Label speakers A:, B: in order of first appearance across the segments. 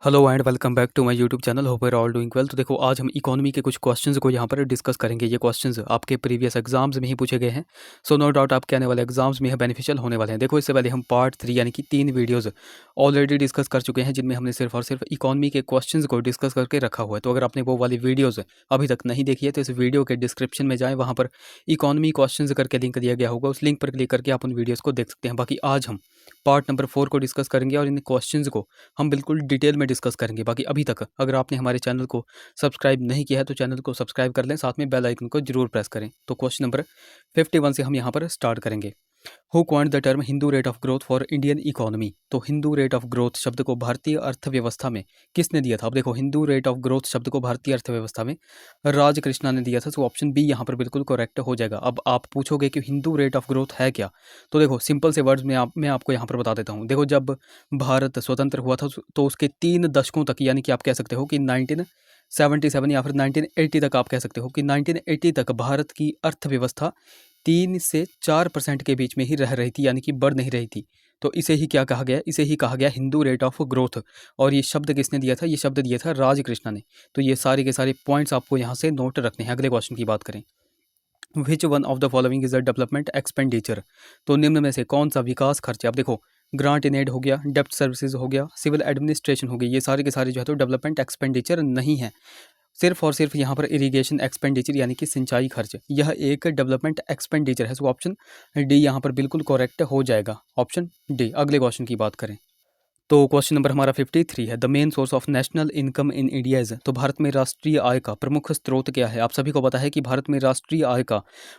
A: Hello and welcome back to my YouTube channel. Hope you all doing well. तो देखो, आज हम economy के कुछ क्वेश्चंस को यहाँ पर डिस्कस करेंगे। ये क्वेश्चंस आपके प्रीवियस एग्जाम्स में ही पूछे गए हैं, सो नो डाउट आपके आने वाले एग्जाम्स में यह बेनिफिशियल होने वाले हैं। देखो, इससे पहले हम पार्ट 3 यानी कि 3 वीडियोज़ ऑलरेडी डिस्कस कर चुके हैं, जिनमें हमने सिर्फ और सिर्फ इकोनॉमी के क्वेश्चंस को डिस्कस करके रखा हुआ है। तो अगर आपने वो वाली वीडियोज़ अभी तक नहीं देखी है तो इस वीडियो के डिस्क्रिप्शन में जाएँ, वहाँ पर इकोनॉमी क्वेश्चंस करके लिंक दिया गया होगा। उस लिंक पर क्लिक करके आप उन वीडियोज़ को देख सकते हैं। बाकी आज हम पार्ट नंबर 4 को डिस्कस करेंगे और इन क्वेश्चंस को हम बिल्कुल डिटेल में डिस्कस करेंगे। बाकी अभी तक अगर आपने हमारे चैनल को सब्सक्राइब नहीं किया है तो चैनल को सब्सक्राइब कर लें, साथ में बेल आइकन को जरूर प्रेस करें। तो क्वेश्चन नंबर 51 से हम यहाँ पर स्टार्ट करेंगे। Who coined the term Hindu rate of growth for Indian economy. तो हिंदू रेट ऑफ ग्रोथ शब्द को भारतीय अर्थव्यवस्था में किसने दिया था? अब देखो, हिंदू रेट ऑफ ग्रोथ शब्द को भारतीय अर्थव्यवस्था में राजकृष्णा ने दिया था। तो ऑप्शन बी यहाँ पर बिल्कुल करेक्ट हो जाएगा। अब आप पूछोगे कि हिंदू रेट ऑफ ग्रोथ है क्या, तो देखो सिंपल से वर्ड्स में मैं आपको यहाँ पर बता देता हूँ। देखो, जब भारत स्वतंत्र हुआ था तो उसके 3 दशकों तक, यानी कि आप कह सकते हो कि 1977 या फिर 1980 तक, आप कह सकते हो कि 1980 तक भारत की अर्थव्यवस्था 3 से 4% के बीच में ही रह रही थी, यानी कि बढ़ नहीं रही थी। तो इसे ही क्या कहा गया? इसे ही कहा गया हिंदू रेट ऑफ ग्रोथ। और ये शब्द किसने दिया था? ये शब्द दिया था राजकृष्णा ने। तो ये सारे के सारे पॉइंट्स आपको यहाँ से नोट रखने हैं। अगले क्वेश्चन की बात करें, which one of the following is a development expenditure. तो निम्न में से कौन सा विकास खर्च है? अब देखो, ग्रांट इन एड हो गया, डेप्ट सर्विसेज हो गया, सिविल एडमिनिस्ट्रेशन हो गई, ये सारे के सारे जो है तो डेवलपमेंट एक्सपेंडिचर नहीं है। सिर्फ और सिर्फ यहाँ पर इरिगेशन एक्सपेंडिचर यानी कि सिंचाई खर्च, यह एक डेवलपमेंट एक्सपेंडिचर है। सो ऑप्शन डी यहाँ पर बिल्कुल करेक्ट हो जाएगा, ऑप्शन डी। अगले क्वेश्चन की बात करें तो क्वेश्चन नंबर हमारा 53 है। The main source of national income in India is. तो भारत में राष्ट्रीय आय का प्रमुख स्रोत क्या है? आप सभी को पता है कि भारत में राष्ट्रीय आय का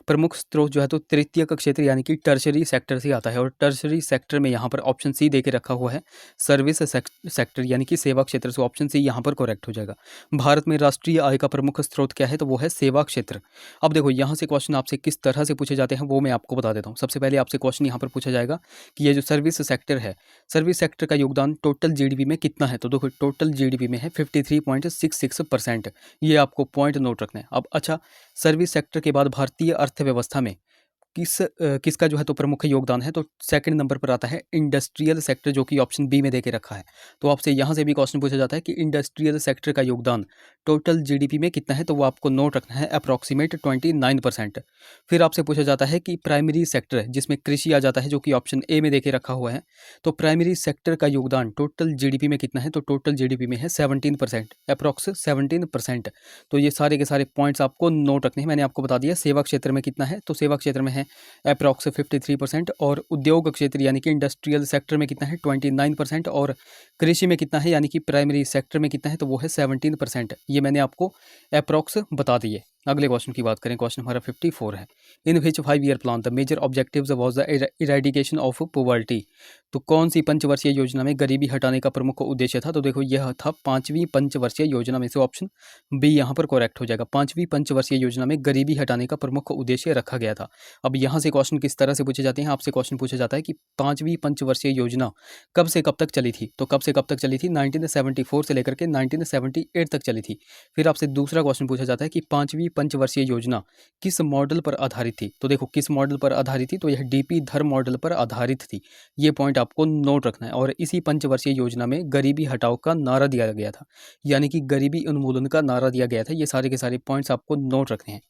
A: प्रमुख स्रोत जो है तो तृतीयक क्षेत्र यानी कि टर्शरी सेक्टर से आता है। और टर्शरी सेक्टर में यहाँ पर ऑप्शन सी दे के रखा हुआ है, सर्विस सेक्टर यानी कि सेवा क्षेत्र। से ऑप्शन सी यहाँ पर करेक्ट हो जाएगा। भारत में राष्ट्रीय आय का प्रमुख स्रोत क्या है? तो वो है सेवा क्षेत्र। अब देखो, यहाँ से क्वेश्चन आपसे किस तरह से पूछे जाते हैं वो मैं आपको बता देता हूँ। सबसे पहले आपसे क्वेश्चन यहाँ पर पूछा जाएगा कि ये जो सर्विस सेक्टर है, सर्विस सेक्टर का योगदान टोटल जीडीपी में कितना है? तो देखो, टोटल जीडीपी में है 53.66%। ये आपको पॉइंट नोट रखना है। अब अच्छा, सर्विस सेक्टर के बाद भारतीय अर्थव्यवस्था में किसका जो है तो प्रमुख योगदान है? तो सेकंड नंबर पर आता है इंडस्ट्रियल सेक्टर, जो कि ऑप्शन बी में देके रखा है। तो आपसे यहाँ से भी क्वेश्चन पूछा जाता है कि इंडस्ट्रियल सेक्टर का योगदान टोटल जीडीपी में कितना है? तो वो आपको नोट रखना है, अप्रॉक्सीमेट 29%। फिर आपसे पूछा जाता है कि प्राइमरी सेक्टर है, जिसमें कृषि आ जाता है, जो कि ऑप्शन ए में देके रखा हुआ है। तो प्राइमरी सेक्टर का योगदान टोटल जीडीपी में कितना है? तो टोटल जीडीपी में है 17%, अप्रॉक्स 17%। तो ये सारे के सारे पॉइंट्स आपको नोट रखने हैं। मैंने आपको बता दिया सेवा क्षेत्र में कितना है, तो सेवा क्षेत्र में है अप्रॉक्स 53%। और उद्योग क्षेत्र यानी कि इंडस्ट्रियल सेक्टर में कितना है? 29%। और कृषि में कितना है, यानी कि प्राइमरी सेक्टर में कितना है? तो वो है 17%। ये मैंने आपको अप्रॉक्स बता दिए। अगले क्वेश्चन की बात करें, क्वेश्चन हमारा 54 है। In which 5 year plan the major objectives was the eradication of poverty. तो कौन सी पंचवर्षीय योजना में गरीबी हटाने का प्रमुख उद्देश्य था? तो देखो, यह था 5वीं पंचवर्षीय योजना में से ऑप्शन बी यहाँ पर करेक्ट हो जाएगा। 5वीं पंचवर्षीय योजना में गरीबी हटाने का प्रमुख उद्देश्य रखा गया था। अब यहाँ से क्वेश्चन किस तरह से पूछे जाते हैं? आपसे क्वेश्चन पूछा जाता है कि 5वीं पंचवर्षीय योजना कब से कब तक चली थी? तो कब से कब तक चली थी? 1974 से लेकर के 1978 तक चली थी। फिर आपसे दूसरा क्वेश्चन पूछा जाता है कि 5वीं पंचवर्षीय योजना किस मॉडल पर आधारित थी? तो देखो, किस मॉडल पर आधारित थी? तो यह डीपी धर मॉडल पर आधारित थी। ये पॉइंट आपको नोट रखना है। और इसी पंचवर्षीय योजना में गरीबी हटाओ का नारा दिया गया था, यानी कि गरीबी उन्मूलन का नारा दिया गया था। ये सारे के सारे पॉइंट्स आपको नोट रखने हैं।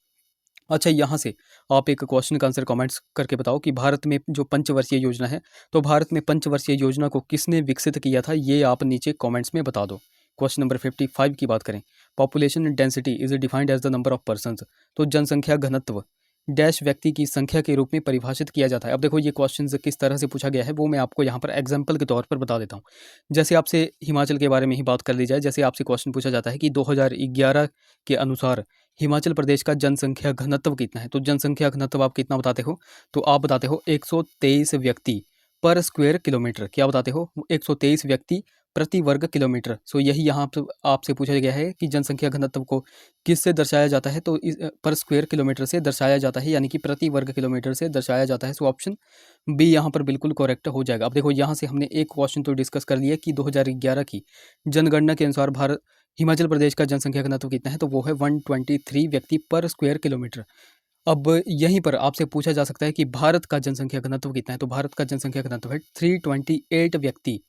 A: अच्छा, यहाँ से आप एक क्वेश्चन का आंसर कमेंट्स करके बताओ कि भारत में जो पंचवर्षीय योजना है, तो भारत में पंचवर्षीय योजना को किसने विकसित किया था? ये आप नीचे कमेंट्स में बता दो। क्वेश्चन नंबर 55 की बात करें, population density is defined as the number of persons. तो जनसंख्या घनत्व डैश व्यक्ति की संख्या के रूप में परिभाषित किया जाता है। अब देखो, ये क्वेश्चन किस तरह से पूछा गया है वो मैं आपको यहाँ पर एग्जाम्पल के तौर पर बता देता हूँ। जैसे आपसे हिमाचल के बारे में ही बात कर ली जाए, जैसे आपसे क्वेश्चन पूछा जाता है कि 2011 के अनुसार हिमाचल प्रदेश का जनसंख्या घनत्व कितना है? तो जनसंख्या घनत्व आप कितना बताते हो? तो आप बताते हो 123 व्यक्ति पर स्क्वायर किलोमीटर। क्या बताते हो? 123 व्यक्ति प्रति वर्ग किलोमीटर। सो यही यहाँ आपसे पूछा गया है कि जनसंख्या घनत्व को किससे दर्शाया जाता है? तो इस पर स्क्वायर किलोमीटर से दर्शाया जाता है, यानी कि प्रति वर्ग किलोमीटर से दर्शाया जाता है। सो ऑप्शन बी यहाँ पर बिल्कुल करेक्ट हो जाएगा। अब देखो, यहाँ से हमने एक क्वेश्चन तो डिस्कस कर लिया कि 2011 की जनगणना के अनुसार भारत हिमाचल प्रदेश का जनसंख्या घनत्व कितना है? तो वो है 123 व्यक्ति पर स्क्वायर किलोमीटर। अब यहीं पर आपसे पूछा जा सकता है कि भारत का जनसंख्या घनत्व कितना है? तो भारत का जनसंख्या घनत्व है 328 व्यक्ति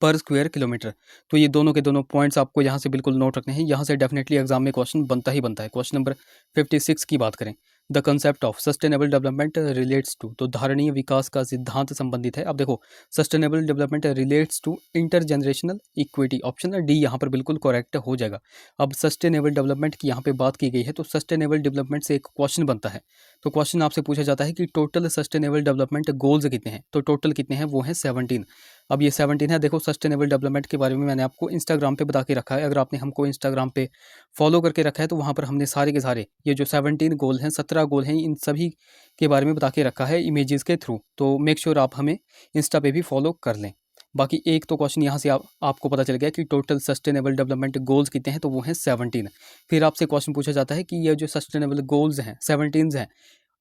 A: पर स्क्वायर किलोमीटर। तो ये दोनों के दोनों पॉइंट्स आपको यहाँ से बिल्कुल नोट रखने हैं, यहाँ से डेफिनेटली एग्जाम में क्वेश्चन बनता ही बनता है। क्वेश्चन नंबर 56 की बात करें, the concept of sustainable development relates to, तो धारणीय विकास का सिद्धांत संबंधित है। अब देखो, sustainable development relates to intergenerational equity, option D यहाँ पर बिल्कुल करेक्ट हो जाएगा। अब सस्टेनेबल डेवलपमेंट की यहाँ पे बात की गई है, तो सस्टेनेबल डेवलपमेंट से एक क्वेश्चन बनता है। तो क्वेश्चन आपसे पूछा जाता है कि टोटल सस्टेनेबल डेवलपमेंट गोल्स कितने हैं, तो टोटल कितने हैं, वो हैं 17। अब ये 17 है। देखो, सस्टेनेबल डेवलपमेंट के बारे में मैंने आपको इंस्टाग्राम पे बता के रखा है। अगर आपने हमको इंस्टाग्राम पे फॉलो करके रखा है तो वहाँ पर हमने सारे के सारे ये जो 17 गोल हैं, 17 गोल हैं, इन सभी के बारे में बता के रखा है इमेजेस के थ्रू। तो मेक श्योर आप हमें इंस्टा पे भी फॉलो कर लें। बाकी एक तो क्वेश्चन यहाँ से आपको पता चल गया कि टोटल सस्टेनेबल डेवलपमेंट गोल्स कितने हैं, तो वो हैं 17। फिर आपसे क्वेश्चन पूछा जाता है कि ये जो सस्टेनेबल गोल्स हैं 17 हैं,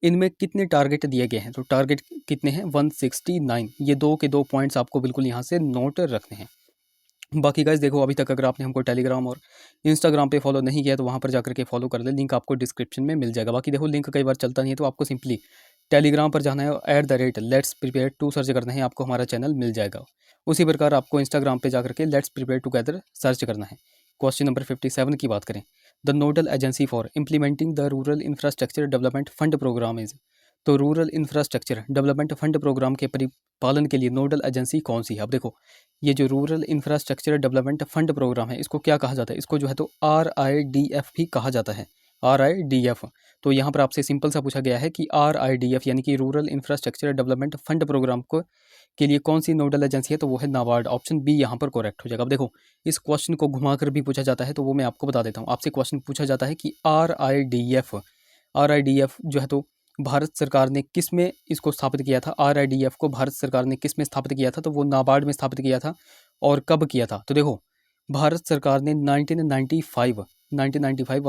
A: इनमें कितने टारगेट दिए गए हैं, तो टारगेट कितने हैं 169। ये दो के दो पॉइंट्स आपको बिल्कुल यहाँ से नोट रखने हैं। बाकी गाइस देखो, अभी तक अगर आपने हमको टेलीग्राम और इंस्टाग्राम पे फॉलो नहीं किया तो वहाँ पर जाकर के फॉलो कर ले, लिंक आपको डिस्क्रिप्शन में मिल जाएगा। बाकी देखो, लिंक कई बार चलता नहीं है तो आपको सिंपली टेलीग्राम पर जाना है, @Let's Prepare To सर्च करना है, आपको हमारा चैनल मिल जाएगा। उसी प्रकार आपको इंस्टाग्राम पे जाकर के लेट्स प्रिपेयर टुगेदर सर्च करना है। क्वेश्चन नंबर 57 की बात करें, the nodal agency for implementing the rural infrastructure development fund programme is, तो rural infrastructure development fund programme के परिपालन के लिए नोडल एजेंसी कौन सी है। अब देखो, ये जो rural infrastructure development fund program है, इसको क्या कहा जाता है, इसको जो है तो RIDF भी कहा जाता है, RIDF। तो यहाँ पर आपसे सिंपल सा पूछा गया है कि RIDF यानी कि rural infrastructure development fund program को के लिए कौन सी नोडल एजेंसी है, तो वो है नाबार्ड, ऑप्शन बी यहाँ पर करेक्ट हो जाएगा। अब देखो, इस क्वेश्चन को घुमाकर भी पूछा जाता है, तो वो मैं आपको बता देता हूँ। आपसे क्वेश्चन पूछा जाता है कि RIDF जो है तो भारत सरकार ने किस में इसको स्थापित किया था, RIDF को भारत सरकार ने किस में स्थापित किया था, तो वो नाबार्ड में स्थापित किया था। और कब किया था, तो देखो, भारत सरकार ने 1995 और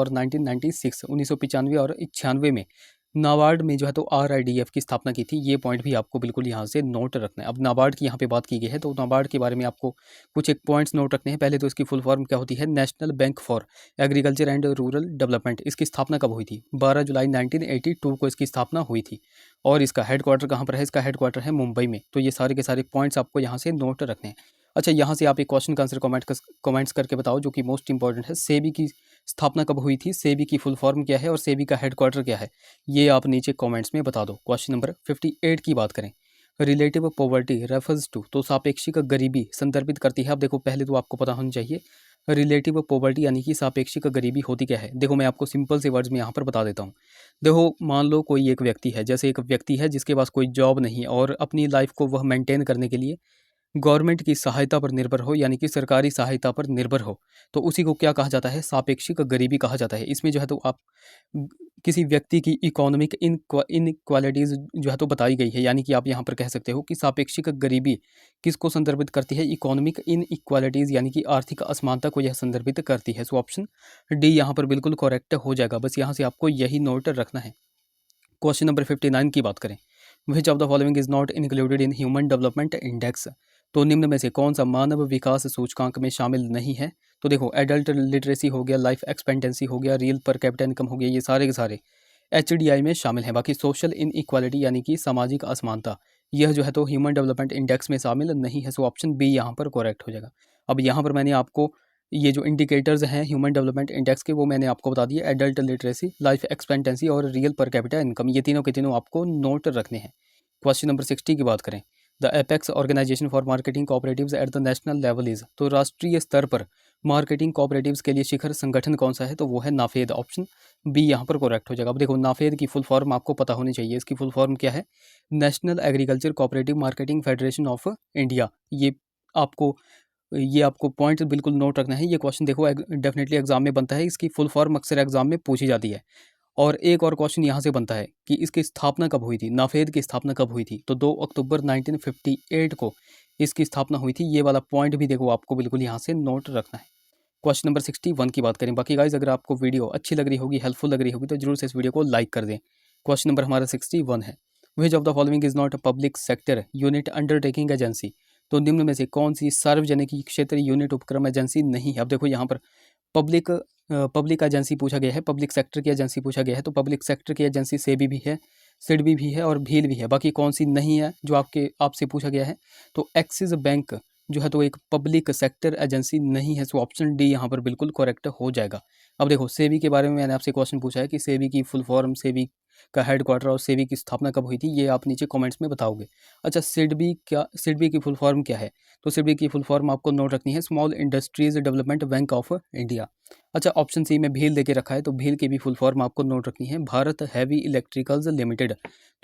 A: 1996 1995 और 96 में नाबार्ड में जो है तो RIDF की स्थापना की थी। ये पॉइंट भी आपको बिल्कुल यहाँ से नोट रखना है। अब नाबार्ड की यहाँ पे बात की गई है, तो नाबार्ड के बारे में आपको कुछ एक पॉइंट्स नोट रखने हैं। पहले तो इसकी फुल फॉर्म क्या होती है, national bank for agriculture and rural development. इसकी स्थापना कब हुई थी, 12 जुलाई 1982 को इसकी स्थापना हुई थी। और इसका हेडक्वार्टर कहाँ पर है, इसका हेडक्वार्टर है मुंबई में। तो ये सारे के सारे पॉइंट्स आपको यहाँ से नोट रखने हैं। अच्छा, यहाँ से आप एक क्वेश्चन का आंसर कमेंट्स करके बताओ, जो कि मोस्ट इंपॉर्टेंट है। सेबी की स्थापना कब हुई थी, सेबी की फुल फॉर्म क्या है और सेबी का हेडक्वार्टर क्या है, ये आप नीचे कमेंट्स में बता दो। क्वेश्चन नंबर 58 की बात करें, रिलेटिव पॉवर्टी रेफर्स टू, तो सापेक्षिक गरीबी संदर्भित करती है। अब देखो, पहले तो आपको पता होना चाहिए रिलेटिव पॉवर्टी यानी कि सापेक्षिक गरीबी होती क्या है। देखो, मैं आपको सिंपल से वर्ड्स में यहाँ पर बता देता हूँ। देखो, मान लो कोई एक व्यक्ति है, जैसे एक व्यक्ति है जिसके पास कोई जॉब नहीं है और अपनी लाइफ को वह मेंटेन करने के लिए गवर्नमेंट की सहायता पर निर्भर हो, यानी कि सरकारी सहायता पर निर्भर हो, तो उसी को क्या कहा जाता है, सापेक्षिक गरीबी कहा जाता है। इसमें जो है तो आप किसी व्यक्ति की इकोनॉमिक इनइक्वालिटीज़ जो है तो बताई गई है, यानी कि आप यहाँ पर कह सकते हो कि सापेक्षिक गरीबी किसको संदर्भित करती है, इकोनॉमिक इनइक्वालिटीज़ यानी कि आर्थिक असमानता को यह संदर्भित करती है। सो ऑप्शन डी यहाँ पर बिल्कुल करेक्ट हो जाएगा। बस यहाँ से आपको यही नोट रखना है। क्वेश्चन नंबर 59 की बात करें, which of the following is not included in human development index, तो निम्न में से कौन सा मानव विकास सूचकांक में शामिल नहीं है। तो देखो, एडल्ट लिटरेसी हो गया, लाइफ एक्सपेक्टेंसी हो गया, रियल पर कैपिटा इनकम हो गया, ये सारे के सारे HDI में शामिल हैं। बाकी सोशल इनइक्वालिटी यानी कि सामाजिक असमानता, यह जो है तो ह्यूमन डेवलपमेंट इंडेक्स में शामिल नहीं है। सो ऑप्शन बी यहाँ पर करेक्ट हो जाएगा। अब यहाँ पर मैंने आपको ये जो इंडिकेटर्स हैं ह्यूमन डेवलपमेंट इंडेक्स के, वो मैंने आपको बता दिया, एडल्ट लिटरेसी, लाइफ एक्सपेक्टेंसी और रियल पर कैपिटा इनकम, ये तीनों के तीनों आपको नोट रखने हैं। क्वेश्चन नंबर 60 की बात करें, the apex organisation for marketing cooperatives at the national level is, तो राष्ट्रीय स्तर पर मार्केटिंग कोऑपरेटिव्स के लिए शिखर संगठन कौन सा है, तो वो है नाफेद, ऑप्शन बी यहाँ पर करेक्ट हो जाएगा। अब देखो, नाफेद की फुल फॉर्म आपको पता होनी चाहिए। इसकी फुल फॉर्म क्या है, national agriculture cooperative marketing federation of India. ये आपको पॉइंट बिल्कुल नोट रखना है। ये क्वेश्चन देखो डेफिनेटली एग्जाम में बनता है, इसकी फुल फॉर्म अक्सर एग्जाम में पूछी जाती है। और एक और क्वेश्चन यहाँ से बनता है कि इसकी स्थापना कब हुई थी, नाफेद की स्थापना कब हुई थी, तो 2 अक्टूबर 1958 को इसकी स्थापना हुई थी। ये वाला पॉइंट भी देखो आपको बिल्कुल यहाँ से नोट रखना है। क्वेश्चन नंबर 61 की बात करें। बाकी गाइज, अगर आपको वीडियो अच्छी लग रही होगी, हेल्पफुल लग रही होगी, तो जरूर से इस वीडियो को लाइक कर दें। क्वेश्चन नंबर हमारा 61 है, which of the following is not a public sector unit undertaking agency, तो निम्न में से कौन सी सार्वजनिक क्षेत्र यूनिट उपक्रम एजेंसी नहीं है। अब देखो, यहाँ पर पब्लिक एजेंसी पूछा गया है, पब्लिक सेक्टर की एजेंसी पूछा गया है, तो पब्लिक सेक्टर की एजेंसी सेबी भी है, सिडबी भी है और भील भी है। बाकी कौन सी नहीं है जो आपसे पूछा गया है, तो एक्सिस बैंक जो है तो एक पब्लिक सेक्टर एजेंसी नहीं है। सो ऑप्शन डी यहाँ पर बिल्कुल करेक्ट हो जाएगा। अब देखो सेबी के बारे में मैंने आपसे क्वेश्चन पूछा है कि सेबी की फुल फॉर्म, सेबी का हेडक्वार्टर और सेबी की स्थापना कब हुई थी, ये आप नीचे कमेंट्स में बताओगे। अच्छा, सिडबी की फुल फॉर्म क्या है? तो सिडबी की फुल फॉर्म आपको नोट रखनी है, small industries development bank of India. अच्छा, ऑप्शन सी में भील देके रखा है, तो भील की भी फुल फॉर्म आपको नोट रखनी है, भारत हैवी इलेक्ट्रिकल्स लिमिटेड।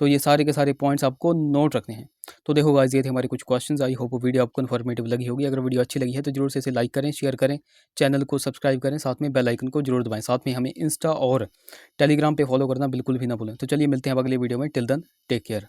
A: तो ये सारे के सारे पॉइंट्स आपको नोट रखने हैं। तो देखो गाइस, ये थे हमारे कुछ क्वेश्चंस। आई होप वीडियो आपको इन्फॉर्मेटिव लगी होगी। अगर वीडियो अच्छी लगी है तो जरूर से इसे लाइक करें, शेयर करें, चैनल को सब्सक्राइब करें, साथ में बेल आइकन को जरूर दबाएं। साथ में हमें इंस्टा और टेलीग्राम पे फॉलो करना बिल्कुल भी ना भूलें। तो चलिए मिलते हैं अब अगले वीडियो में। Till then take care.